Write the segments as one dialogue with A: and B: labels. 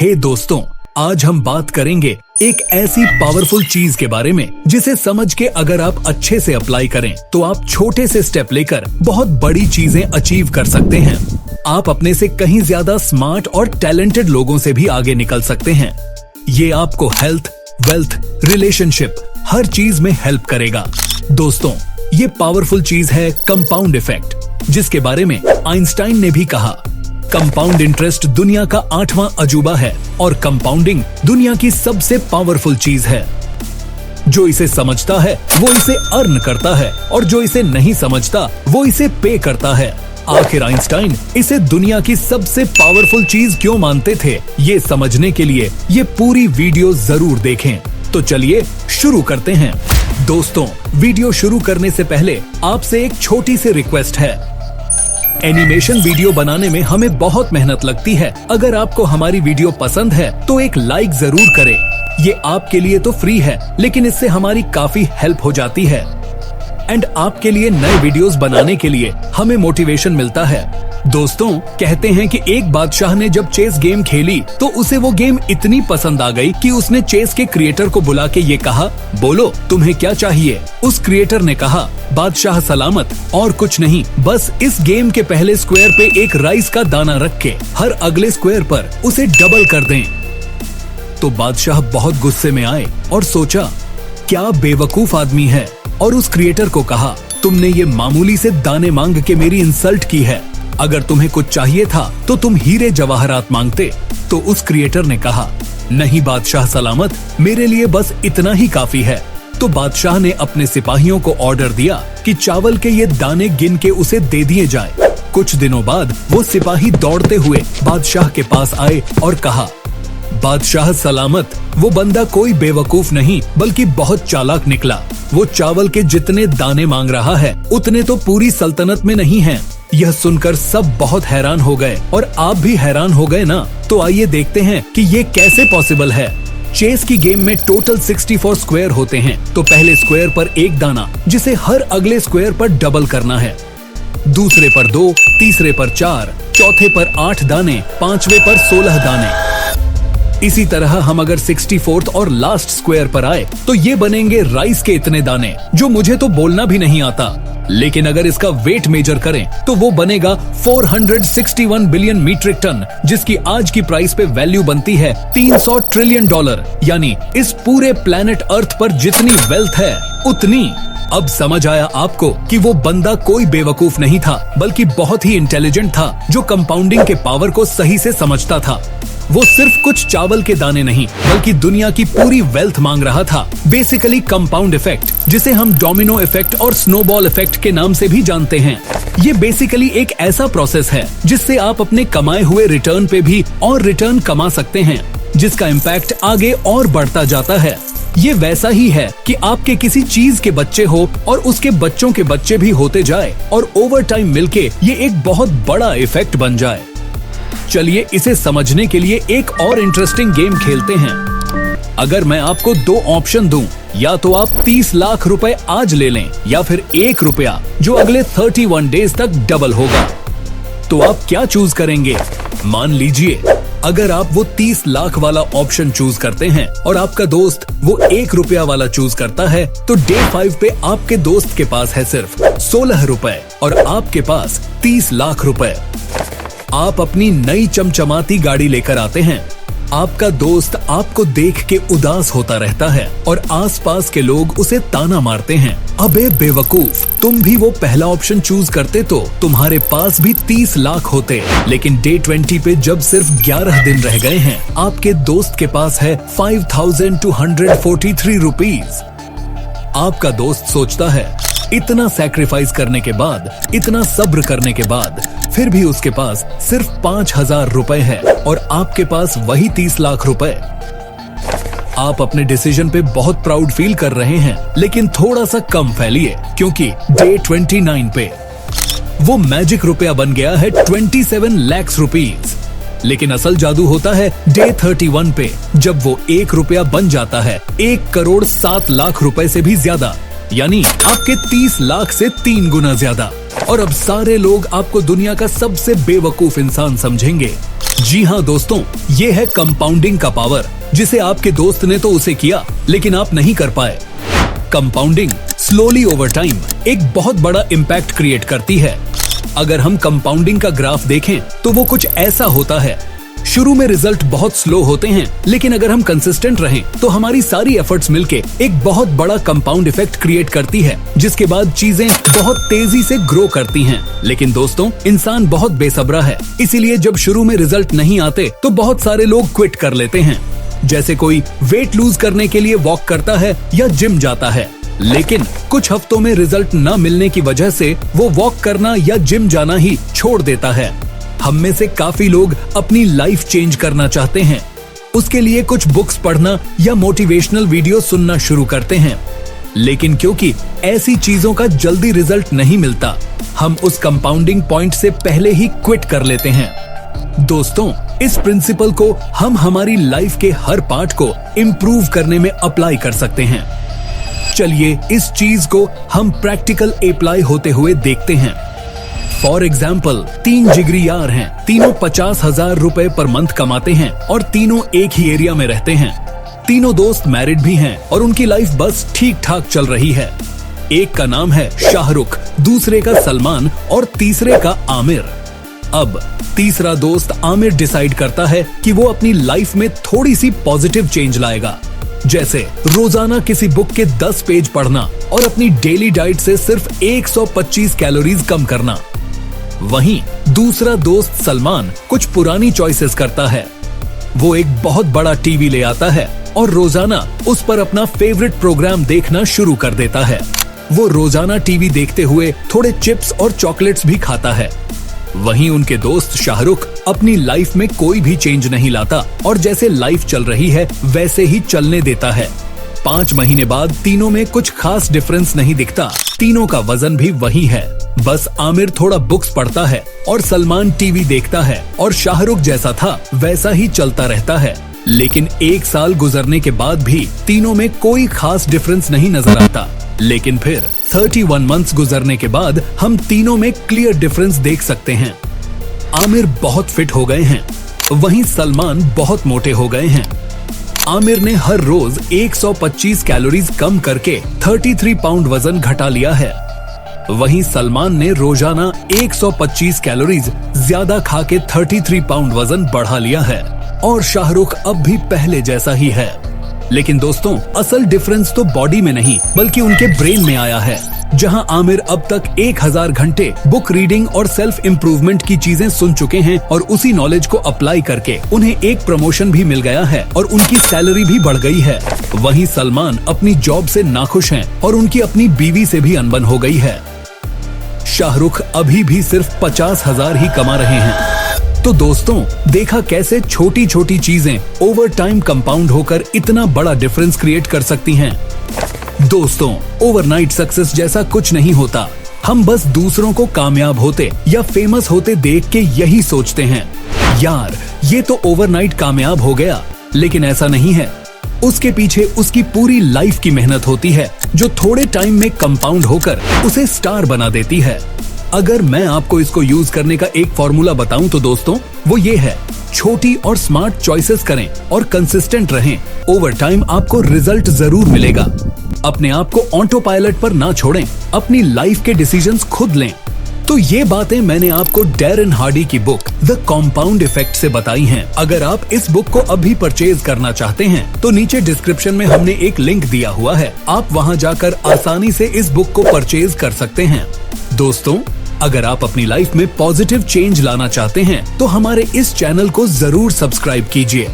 A: हे दोस्तों, आज हम बात करेंगे एक ऐसी पावरफुल चीज के बारे में जिसे समझ के अगर आप अच्छे से अप्लाई करें तो आप छोटे से स्टेप लेकर बहुत बड़ी चीजें अचीव कर सकते हैं। आप अपने से कहीं ज्यादा स्मार्ट और टैलेंटेड लोगों से भी आगे निकल सकते हैं। ये आपको हेल्थ, वेल्थ, रिलेशनशिप हर चीज में हेल्प करेगा। दोस्तों, ये पावरफुल चीज है कंपाउंड इफेक्ट, जिसके बारे में आइंस्टाइन ने भी कहा। कंपाउंड इंटरेस्ट दुनिया का 8वां अजूबा है और कंपाउंडिंग दुनिया की सबसे पावरफुल चीज है। जो इसे समझता है वो इसे अर्न करता है और जो इसे नहीं समझता वो इसे पे करता है। आखिर आइंस्टाइन इसे दुनिया की सबसे पावरफुल चीज क्यों मानते थे, ये समझने के लिए ये पूरी वीडियो जरूर देखें। तो चलिए शुरू करते हैं। दोस्तों, वीडियो शुरू करने से पहले आपसे एक छोटी सी रिक्वेस्ट है। एनिमेशन वीडियो बनाने में हमें बहुत मेहनत लगती है। अगर आपको हमारी वीडियो पसंद है तो एक लाइक जरूर करें। ये आपके लिए तो फ्री है, लेकिन इससे हमारी काफी हेल्प हो जाती है एंड आपके लिए नए वीडियोस बनाने के लिए हमें मोटिवेशन मिलता है। दोस्तों, कहते हैं कि एक बादशाह ने जब चेस गेम खेली तो उसे वो गेम इतनी पसंद आ गई कि उसने चेस के क्रिएटर को बुला के ये कहा, बोलो तुम्हें क्या चाहिए। उस क्रिएटर ने कहा, बादशाह सलामत, और कुछ नहीं, बस इस गेम के पहले स्क्वायर पे एक राइस का दाना रख के हर अगले स्क्वायर पर उसे डबल कर दें। तो बादशाह बहुत गुस्से में आए और सोचा, क्या बेवकूफ आदमी है, और उस क्रिएटर को कहा, तुमने ये मामूली से दाने मांग के मेरी इंसल्ट की है। अगर तुम्हें कुछ चाहिए था तो तुम हीरे जवाहरात मांगते। तो उस क्रिएटर ने कहा, नहीं बादशाह सलामत, मेरे लिए बस इतना ही काफी है। तो बादशाह ने अपने सिपाहियों को ऑर्डर दिया कि चावल के ये दाने गिन के उसे दे दिए जाए। कुछ दिनों बाद वो सिपाही दौड़ते हुए बादशाह के पास आए और कहा, बादशाह सलामत, वो बंदा कोई बेवकूफ नहीं बल्कि बहुत चालाक निकला। वो चावल के जितने दाने मांग रहा है उतने तो पूरी सल्तनत में नहीं हैं। यह सुनकर सब बहुत हैरान हो गए और आप भी हैरान हो गए ना। तो आइए देखते हैं कि ये कैसे पॉसिबल है। चेस की गेम में टोटल 64 स्क्वायर होते हैं। तो पहले स्क्वायर पर एक दाना, जिसे हर अगले स्क्वायर पर डबल करना है। दूसरे पर 2, तीसरे पर 4, चौथे पर 8 दाने, पांचवे पर 16 दाने। इसी तरह हम अगर 64th और लास्ट स्क्वायर पर आए तो ये बनेंगे राइस के इतने दाने, जो मुझे तो बोलना भी नहीं आता। लेकिन अगर इसका वेट मेजर करें तो वो बनेगा 461 बिलियन मीट्रिक टन, जिसकी आज की प्राइस पे वैल्यू बनती है $300 ट्रिलियन। यानी इस पूरे प्लेनेट अर्थ पर जितनी वेल्थ है उतनी। अब समझ आया आपको कि वो बंदा कोई बेवकूफ नहीं था बल्कि बहुत ही इंटेलिजेंट था, जो कंपाउंडिंग के पावर को सही से समझता था। वो सिर्फ कुछ चावल के दाने नहीं बल्कि दुनिया की पूरी वेल्थ मांग रहा था। बेसिकली कंपाउंड इफेक्ट, जिसे हम डोमिनो इफेक्ट और स्नोबॉल इफेक्ट के नाम से भी जानते हैं। ये बेसिकली एक ऐसा प्रोसेस है जिससे आप अपने कमाए हुए रिटर्न पे भी और रिटर्न कमा सकते हैं, जिसका इम्पैक्ट आगे और बढ़ता जाता है। ये वैसा ही है कि आपके किसी चीज के बच्चे हो और उसके बच्चों के बच्चे भी होते जाए और ओवर टाइम मिलके ये एक बहुत बड़ा इफेक्ट बन जाए। चलिए इसे समझने के लिए एक और इंटरेस्टिंग गेम खेलते हैं। अगर मैं आपको 2 ऑप्शन दूं, या तो आप 30 लाख रुपए आज ले लें या फिर 1 रुपया जो अगले 31 डेज तक डबल होगा, तो आप क्या चूज करेंगे? मान लीजिए अगर आप वो 30 लाख वाला ऑप्शन चूज करते हैं और आपका दोस्त वो 1 रुपया वाला चूज करता है, तो डे 5 पे आपके दोस्त के पास है सिर्फ 16 रुपए और आपके पास 30 लाख रुपए। आप अपनी नई चमचमाती गाड़ी लेकर आते हैं। आपका दोस्त आपको देख के उदास होता रहता है और आसपास के लोग उसे ताना मारते हैं, अबे बेवकूफ, तुम भी वो पहला ऑप्शन चूज करते तो तुम्हारे पास भी 30 लाख होते। लेकिन डे 20 पे जब सिर्फ 11 दिन रह गए हैं, आपके दोस्त के पास है 5243 रुपीज। आपका दोस्त सोचता है, इतना सैक्रिफाइस करने के बाद, इतना सब्र करने के बाद फिर भी उसके पास सिर्फ 5000 रुपए है और आपके पास वही 30 लाख रुपए। आप अपने डिसीजन पे बहुत प्राउड फील कर रहे हैं, लेकिन थोड़ा सा कम फैलिए, क्योंकि डे 29 पे वो मैजिक रुपया बन गया है 27 लाख रुपीज। लेकिन असल जादू होता है डे 31 पे, जब वो 1 रुपया बन जाता है 1 करोड़ 7 लाख रुपए से भी ज्यादा, यानी आपके 30 लाख से 3 गुना ज्यादा। और अब सारे लोग आपको दुनिया का सबसे बेवकूफ इंसान समझेंगे। जी हाँ दोस्तों, ये है कंपाउंडिंग का पावर, जिसे आपके दोस्त ने तो उसे किया लेकिन आप नहीं कर पाए। कंपाउंडिंग स्लोली ओवर टाइम एक बहुत बड़ा इम्पैक्ट क्रिएट करती है। अगर हम कंपाउंडिंग का ग्राफ देखें तो वो कुछ ऐसा होता है। शुरू में रिजल्ट बहुत स्लो होते हैं, लेकिन अगर हम कंसिस्टेंट रहें तो हमारी सारी एफर्ट्स मिलके एक बहुत बड़ा कंपाउंड इफेक्ट क्रिएट करती है, जिसके बाद चीजें बहुत तेजी से ग्रो करती हैं। लेकिन दोस्तों, इंसान बहुत बेसब्रा है, इसीलिए जब शुरू में रिजल्ट नहीं आते तो बहुत सारे लोग क्विट कर लेते हैं। जैसे कोई वेट लूज करने के लिए वॉक करता है या जिम जाता है, लेकिन कुछ हफ्तों में रिजल्ट न मिलने की वजह से वो वॉक करना या जिम जाना ही छोड़ देता है। हम में से काफी लोग अपनी लाइफ चेंज करना चाहते हैं, उसके लिए कुछ बुक्स पढ़ना या मोटिवेशनल वीडियो सुनना शुरू करते हैं, लेकिन क्योंकि ऐसी चीजों का जल्दी रिजल्ट नहीं मिलता, हम उस कंपाउंडिंग पॉइंट से पहले ही क्विट कर लेते हैं। दोस्तों, इस प्रिंसिपल को हम हमारी लाइफ के हर पार्ट को इम्प्रूव करने में अप्लाई कर सकते हैं। चलिए इस चीज को हम प्रैक्टिकल अप्लाई होते हुए देखते हैं। फॉर एग्जाम्पल, 3 जिगरी यार हैं, तीनों 50,000 रुपए पर मंथ कमाते हैं और तीनों एक ही एरिया में रहते हैं। तीनों दोस्त मैरिड भी हैं और उनकी लाइफ बस ठीक ठाक चल रही है। एक का नाम है शाहरुख, दूसरे का सलमान और तीसरे का आमिर। अब तीसरा दोस्त आमिर डिसाइड करता है कि वो अपनी लाइफ में थोड़ी सी पॉजिटिव चेंज लाएगा, जैसे रोजाना किसी बुक के 10 पेज पढ़ना और अपनी डेली डाइट से सिर्फ 125 कैलोरीज कम करना। वहीं दूसरा दोस्त सलमान कुछ पुरानी चॉइसेस करता है। वो एक बहुत बड़ा टीवी ले आता है और रोजाना उस पर अपना फेवरेट प्रोग्राम देखना शुरू कर देता है। वो रोजाना टीवी देखते हुए थोड़े चिप्स और चॉकलेट्स भी खाता है। वहीं उनके दोस्त शाहरुख अपनी लाइफ में कोई भी चेंज नहीं लाता और जैसे लाइफ चल रही है वैसे ही चलने देता है। 5 महीने बाद तीनों में कुछ खास डिफरेंस नहीं दिखता। तीनों का वजन भी वही है, बस आमिर थोड़ा बुक्स पढ़ता है और सलमान टीवी देखता है और शाहरुख जैसा था वैसा ही चलता रहता है। लेकिन 1 साल गुजरने के बाद भी तीनों में कोई खास डिफरेंस नहीं नजर आता। लेकिन फिर 31 मंथ्स गुजरने के बाद हम तीनों में क्लियर डिफरेंस देख सकते हैं। आमिर बहुत फिट हो गए हैं, वहीं सलमान बहुत मोटे हो गए हैं। आमिर ने हर रोज 125 कैलोरीज कम करके 33 पाउंड वजन घटा लिया है। वहीं सलमान ने रोजाना 125 कैलोरीज ज्यादा खा के 33 पाउंड वजन बढ़ा लिया है और शाहरुख अब भी पहले जैसा ही है। लेकिन दोस्तों, असल डिफरेंस तो बॉडी में नहीं बल्कि उनके ब्रेन में आया है। जहां आमिर अब तक 1000 घंटे बुक रीडिंग और सेल्फ इम्प्रूवमेंट की चीजें सुन चुके हैं और उसी नॉलेज को अप्लाई करके उन्हें एक प्रमोशन भी मिल गया है और उनकी सैलरी भी बढ़ गई है। वहीं सलमान अपनी जॉब से नाखुश हैं और उनकी अपनी बीवी से भी अनबन हो गई है। शाहरुख अभी भी सिर्फ 50,000 ही कमा रहे हैं। तो दोस्तों, देखा कैसे छोटी छोटी चीजें ओवर टाइम कंपाउंड होकर इतना बड़ा डिफरेंस क्रिएट कर सकती हैं। दोस्तों, ओवरनाइट सक्सेस जैसा कुछ नहीं होता। हम बस दूसरों को कामयाब होते या फेमस होते देख के यही सोचते हैं, यार ये तो ओवरनाइट कामयाब हो गया, लेकिन ऐसा नहीं है। उसके पीछे उसकी पूरी लाइफ की मेहनत होती है, जो थोड़े टाइम में कंपाउंड होकर उसे स्टार बना देती है। अगर मैं आपको इसको यूज करने का एक फॉर्मूला बताऊं तो दोस्तों, वो ये है, छोटी और स्मार्ट चॉइसेस करें और कंसिस्टेंट रहें। ओवर टाइम आपको रिजल्ट जरूर मिलेगा। अपने आप को ऑटो पायलट पर ना छोड़ें, अपनी लाइफ के डिसीजंस खुद लें। तो ये बातें मैंने आपको डैरेन हार्डी की बुक द कंपाउंड इफेक्ट से बताई हैं। अगर आप इस बुक को अभी परचेज करना चाहते हैं तो नीचे डिस्क्रिप्शन में हमने एक लिंक दिया हुआ है, आप वहां जाकर आसानी से इस बुक को परचेज कर सकते हैं। दोस्तों, अगर आप अपनी लाइफ में पॉजिटिव चेंज लाना चाहते हैं तो हमारे इस चैनल को जरूर सब्सक्राइब कीजिए।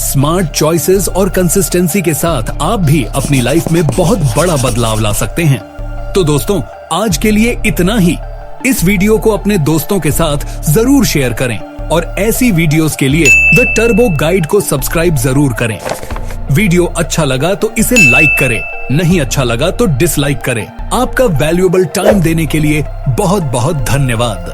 A: स्मार्ट चॉइसेस और कंसिस्टेंसी के साथ आप भी अपनी लाइफ में बहुत बड़ा बदलाव ला सकते हैं। तो दोस्तों, आज के लिए इतना ही। इस वीडियो को अपने दोस्तों के साथ जरूर शेयर करें और ऐसी वीडियोस के लिए द टर्बो गाइड को सब्सक्राइब जरूर करें। वीडियो अच्छा लगा तो इसे लाइक करें, नहीं अच्छा लगा तो डिसलाइक करें। आपका वैल्यूएबल टाइम देने के लिए बहुत बहुत धन्यवाद।